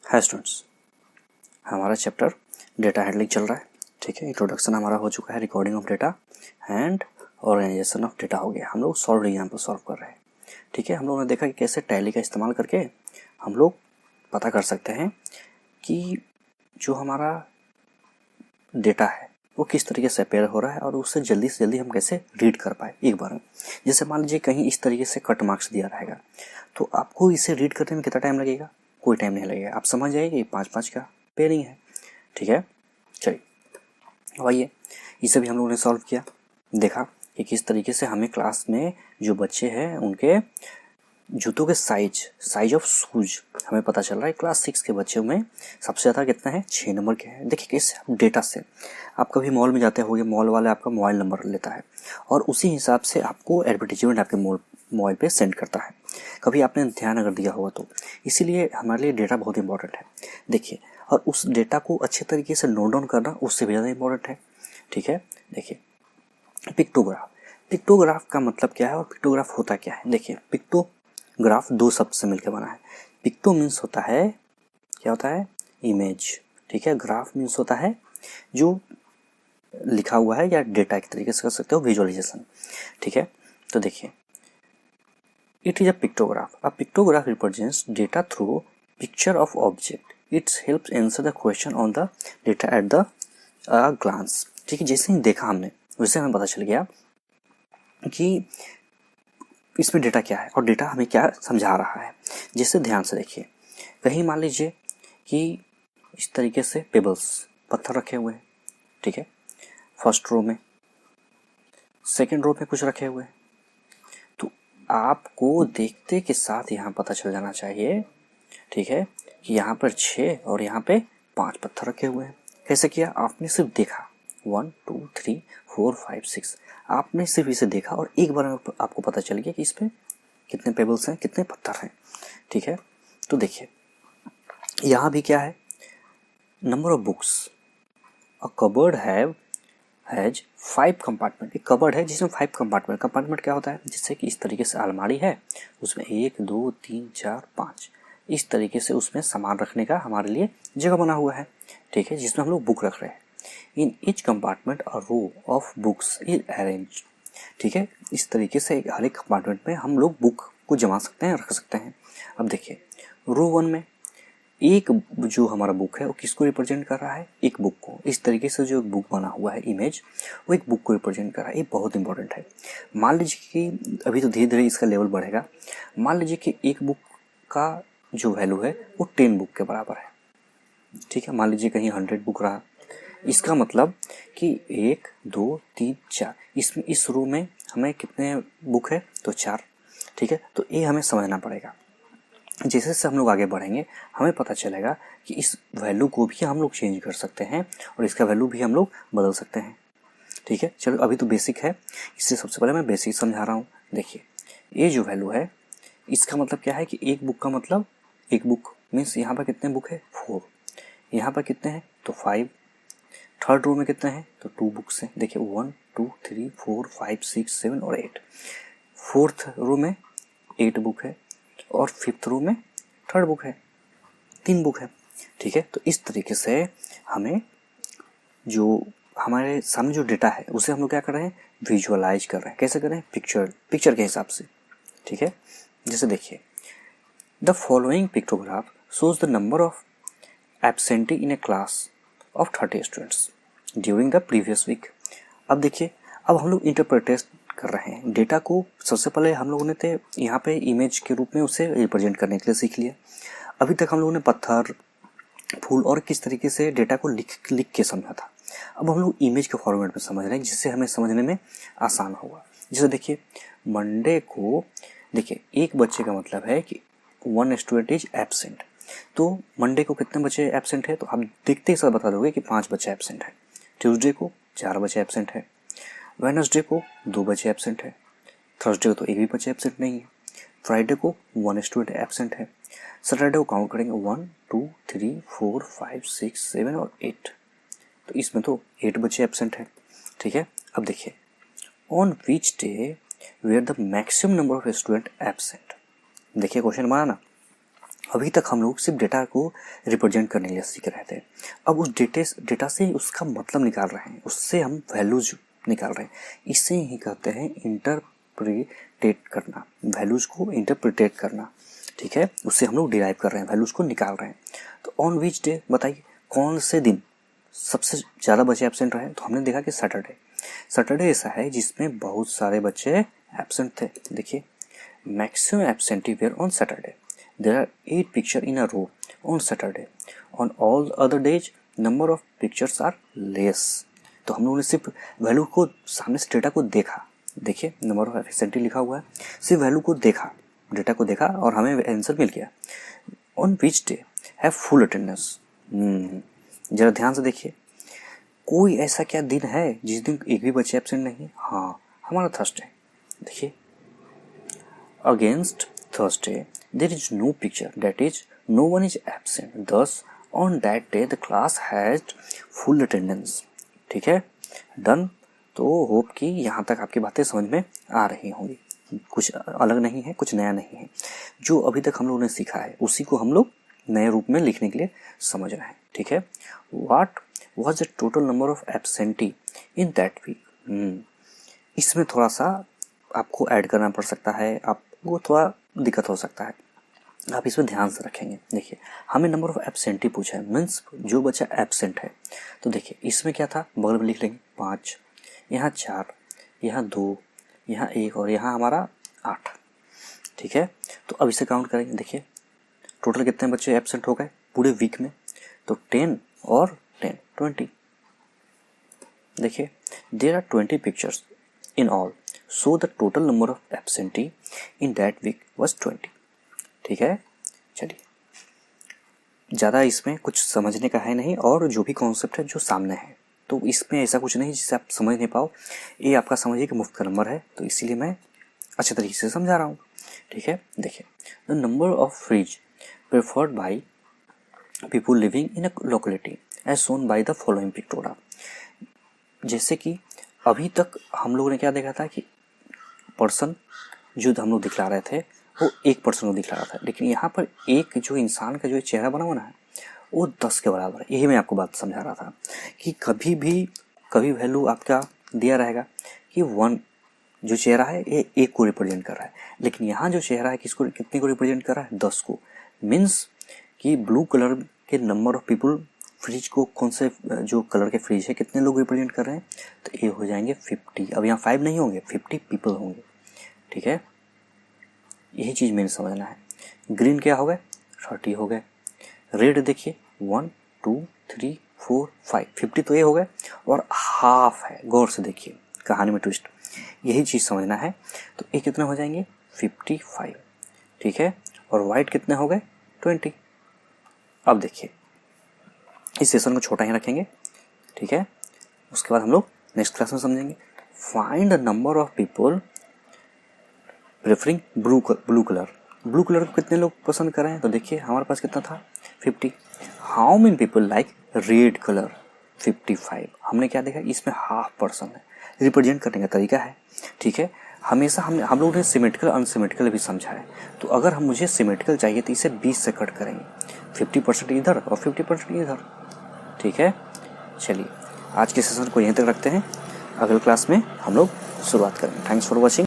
Hi students, हमारा chapter data handling चल रहा है। ठीक है, इंट्रोडक्शन हमारा हो चुका है, recording of data and organisation of data हो गया। हम लोग सॉल्व एग्जाम्पल सॉल्व कर रहे हैं। ठीक है, हम लोगों ने देखा कि कैसे टैली का इस्तेमाल करके हम लोग पता कर सकते हैं कि जो हमारा डेटा है वो किस तरीके से अपेयर हो रहा है और उससे जल्दी से जल्दी हम कैसे रीड कर पाए एक बार में। जैसे मान लीजिए कहीं इस तरीके से कट मार्क्स दिया रहेगा तो आपको इसे रीड करने में कितना टाइम लगेगा? कोई टाइम नहीं लगेगा। आप समझ जाइए कि 5-5 का पेयरिंग है। ठीक है, चलिए आइए इसे भी हम लोगों ने सॉल्व किया। देखा कि किस तरीके से हमें क्लास में जो बच्चे हैं उनके जूतों के साइज ऑफ शूज हमें पता चल रहा है। क्लास 6 के बच्चों में सबसे ज़्यादा कितना है? 6 नंबर के हैं। देखिए कैसे डेटा से आप कभी मॉल में जाते होंगे, मॉल वाले आपका मोबाइल नंबर लेता है और उसी हिसाब से आपको एडवर्टीजमेंट आपके मोबाइल पे सेंड करता है। कभी आपने ध्यान अगर दिया होगा तो इसीलिए हमारे लिए डेटा बहुत इंपॉर्टेंट है। देखिए, और उस डेटा को अच्छे तरीके से नोट डाउन करना उससे भी ज़्यादा इंपॉर्टेंट है। ठीक है, देखिए पिक्टोग्राफ का मतलब क्या है और पिक्टोग्राफ होता क्या है? देखिए, पिक्टोग्राफ दो शब्द से मिलकर बना है। पिक्टो मीन्स होता है, क्या होता है? इमेज। ठीक है, ग्राफ मीन्स होता है जो लिखा हुआ है या डेटा के तरीके से कर सकते हो विजुअलाइजेशन। ठीक है, तो देखिए it is a pictograph. A pictograph represents data through picture of object. Its helps answer the question on the data at the glance. ठीक है, जैसे ही देखा हमने वैसे हमें पता चल गया कि इसमें डेटा क्या है और डेटा हमें क्या समझा रहा है। जैसे ध्यान से देखिए, कहीं मान लीजिए कि इस तरीके से पेबल्स पत्थर रखे हुए हैं। ठीक है, फर्स्ट रो में, सेकंड रो में कुछ रखे हुए हैं। तो आपको देखते के साथ यहाँ पता चल जाना चाहिए, ठीक है, कि यहाँ पर 6 और यहाँ पे 5 पत्थर रखे हुए हैं। कैसे किया? आपने सिर्फ देखा 1 2 3 4 5 6, आपने सिर्फ इसे देखा और एक बार आपको पता चल गया कि इस पे कितने पेबल्स हैं, कितने पत्थर हैं। ठीक है, तो देखिए यहाँ भी क्या है? Number of books. A cupboard has 5 compartment. एक कबर्ड है जिसमें 5 कंपार्टमेंट। कंपार्टमेंट क्या होता है? जिससे कि इस तरीके से अलमारी है, उसमें 1 2 3 4 5 इस तरीके से उसमें सामान रखने का हमारे लिए जगह बना हुआ है। ठीक है, जिसमें हम लोग बुक रख रहे हैं। In each compartment a row of books is arrange. ठीक है, इस तरीके से हर एक कंपार्टमेंट में हम लोग बुक को जमा सकते हैं, रख सकते हैं। अब देखिए रो 1 में एक जो हमारा बुक है वो किसको रिप्रेजेंट कर रहा है? एक बुक को। इस तरीके से जो बुक बना हुआ है इमेज, वो एक बुक को रिप्रेजेंट कर रहा है। ये बहुत इंपॉर्टेंट है। मान लीजिए कि अभी तो धीरे धीरे इसका लेवल बढ़ेगा। मान लीजिए कि एक बुक का जो वैल्यू है वो 10 बुक के बराबर है। ठीक है, मान लीजिए कहीं 100 बुक रहा, इसका मतलब कि 1 2 3 4 इसमें इस रो में हमें कितने बुक है? तो 4। ठीक है, तो ये हमें समझना पड़ेगा। जैसे जैसे हम लोग आगे बढ़ेंगे हमें पता चलेगा कि इस वैल्यू को भी हम लोग चेंज कर सकते हैं और इसका वैल्यू भी हम लोग बदल सकते हैं। ठीक है, चलो अभी तो बेसिक है, इससे सबसे पहले मैं बेसिक समझा रहा हूँ। देखिए ये जो वैल्यू है इसका मतलब क्या है कि एक बुक का मतलब, एक बुक मीन्स यहाँ पर कितने बुक है? 4। यहाँ पर कितने हैं? तो 5। थर्ड रो में कितने हैं? तो 2 बुक्स हैं। देखिए 1 2 3 4 5 6 7 और 8। फोर्थ रो में 8 बुक है और फिफ्थ रो में थर्ड बुक है, 3 बुक है। ठीक है, तो इस तरीके से हमें जो हमारे सामने जो डेटा है उसे हम लोग क्या कर रहे हैं? विजुअलाइज कर रहे हैं। कैसे कर रहे हैं? पिक्चर के हिसाब से। ठीक है, जैसे देखिए the following pictograph shows the number of absentee in a class of 30 students during the previous week. अब देखिए, अब हम लोग इंटरप्रेट कर रहे हैं डेटा को। सबसे पहले हम लोगों ने तो यहाँ पे इमेज के रूप में उसे रिप्रेजेंट करने के लिए सीख लिया। अभी तक हम लोगों ने पत्थर, फूल और किस तरीके से डेटा को लिख के समझा था। अब हम लोग इमेज के फॉर्मेट में समझ रहे हैं जिससे हमें समझने में आसान होगा। जैसे देखिए मंडे को, देखिए एक बच्चे का मतलब है कि 1 स्टूडेंट इज एब्सेंट। तो मंडे को कितने बच्चे एब्सेंट है? तो आप देखते ही सब बता दोगे कि 5 बच्चे एब्सेंट है। ट्यूसडे को 4 बच्चे एब्सेंट है। वेडनेसडे को 2 बच्चे एब्सेंट है। थर्सडे को तो एक भी बच्चा एब्सेंट नहीं है। फ्राइडे को 1 स्टूडेंट एब्सेंट है। सैटरडे को काउंट करेंगे 1 2 3 4 5 6 7 और 8। तो इसमें तो 8 बच्चे एब्सेंट है। ठीक है, अब देखिए on which day were the maximum number of student absent. देखिए क्वेश्चन हमारा ना, अभी तक हम लोग सिर्फ डेटा को रिप्रेजेंट करने के लिए सीख रहे थे। अब उस डेटा से उसका मतलब निकाल रहे हैं, उससे हम वैल्यूज निकाल रहे हैं। इसे ही कहते हैं इंटरप्रिटेट करना, वैल्यूज को इंटरप्रिटेट करना, ठीक है। उससे हम लोग डिराइव कर रहे हैं, वैल्यूज को निकाल रहे हैं। तो ऑन विच डे, बताइए कौन से दिन सबसे ज़्यादा बच्चे एब्सेंट रहे? तो हमने देखा कि सैटरडे। सैटरडे ऐसा है जिसमें बहुत सारे बच्चे एब्सेंट थे। देखिए, maximum absentee were on Saturday. There are 8 picture in a row on Saturday. On all other days number of pictures are less. तो हम लोगों ने सिर्फ वैल्यू को, सामने से डेटा को देखा। देखिए, नंबर ऑफ एब्सेंटी लिखा हुआ है, सिर्फ वैल्यू को देखा, डेटा को देखा और हमें आंसर मिल गया। On which day have full attendance. जरा ध्यान से देखिए, कोई ऐसा क्या दिन है जिस दिन एक भी बच्चे एब्सेंट नहीं? हाँ, हमारा थर्सडे। देखिए, against Thursday there is no picture, that is no one is absent, thus on that day the class has full attendance. ठीक है, डन। तो होप कि यहाँ तक आपकी बातें समझ में आ रही होंगी, कुछ अलग नहीं है, कुछ नया नहीं है। जो अभी तक हम लोगों ने सीखा है उसी को हम लोग नए रूप में लिखने के लिए समझ रहे हैं। ठीक है, what was the total number of absentee in that week. इसमें थोड़ा सा आपको ऐड करना पड़ सकता है, आपको थोड़ा दिक्कत हो सकता है, आप इसमें ध्यान से रखेंगे। देखिए, हमें नंबर ऑफ एब्सेंटी पूछा है, मीन्स जो बच्चा एब्सेंट है। तो देखिए, इसमें क्या था, बगल में लिख लेंगे 5, यहाँ 4, यहाँ 2, यहाँ 1 और यहाँ हमारा 8। ठीक है, तो अब इसे काउंट करेंगे। देखिए, टोटल कितने बच्चे एब्सेंट हो गए पूरे वीक में? तो 10 और 10, 20। देखिए, there are 20 pictures in all, so the total number of absentee in that week was 20। ठीक है, चलिए, ज़्यादा इसमें कुछ समझने का है नहीं, और जो भी कॉन्सेप्ट है जो सामने है, तो इसमें ऐसा कुछ नहीं जिससे आप समझ नहीं पाओ। ये आपका समझिए कि मुफ्त का नंबर है, तो इसीलिए मैं अच्छे तरीके से समझा रहा हूँ। ठीक है, देखिए, the number of fridge preferred by people living in a locality as shown by the following pictograph. जैसे कि अभी तक हम लोगों ने क्या देखा था कि पर्सन जो हम लोग दिखला रहे थे वो एक पर्सन को दिखला रहा था, लेकिन यहाँ पर एक जो इंसान का जो चेहरा बना हुआ है वो 10 के बराबर है। यही मैं आपको बात समझा रहा था कि कभी वैल्यू आपका दिया रहेगा कि 1 जो चेहरा है ये 1 को रिप्रेजेंट कर रहा है, लेकिन यहाँ जो चेहरा है किसको, कितने को रिप्रेजेंट कर रहा है? 10 को। मीन्स कि ब्लू कलर के नंबर ऑफ पीपल, फ्रिज को कौन से जो कलर के फ्रिज है कितने लोग रिप्रेजेंट कर रहे हैं? तो ये हो जाएंगे 50। अब यहाँ 5 नहीं होंगे, 50 पीपल होंगे। ठीक है, यही चीज़ मैंने समझना है। ग्रीन क्या हो गए? 30 हो गए। रेड देखिए 1 2 3 4 5, 50 तो ये हो गए, और हाफ है। गौर से देखिए, कहानी में ट्विस्ट, यही चीज़ समझना है। तो ये कितने हो जाएंगे? 55। ठीक है, और वाइट कितने हो गए? 20। अब देखिए, इस सेशन को छोटा ही रखेंगे। ठीक है, उसके बाद हम लोग नेक्स्ट क्लास में समझेंगे। Find the number of people preferring blue colour. Blue colour को कितने लोग पसंद कर रहे हैं? तो देखिए, हमारे पास कितना था? 50। How many people like red colour? 55। हमने क्या देखा, इसमें हाफ पर्सन है, रिप्रेजेंट करने का तरीका है। ठीक है, हमेशा हम लोगों ने सिमेट्रिकल अनसिमेट्रिकल भी समझा है। तो अगर हम मुझे सिमेट्रिकल चाहिए तो इसे 20 से कट करेंगे, 50% इधर और 50% इधर। ठीक है, चलिए, आज के सेशन को यहीं तक रखते हैं, अगले क्लास में हम लोग शुरुआत करेंगे। Thanks for watching.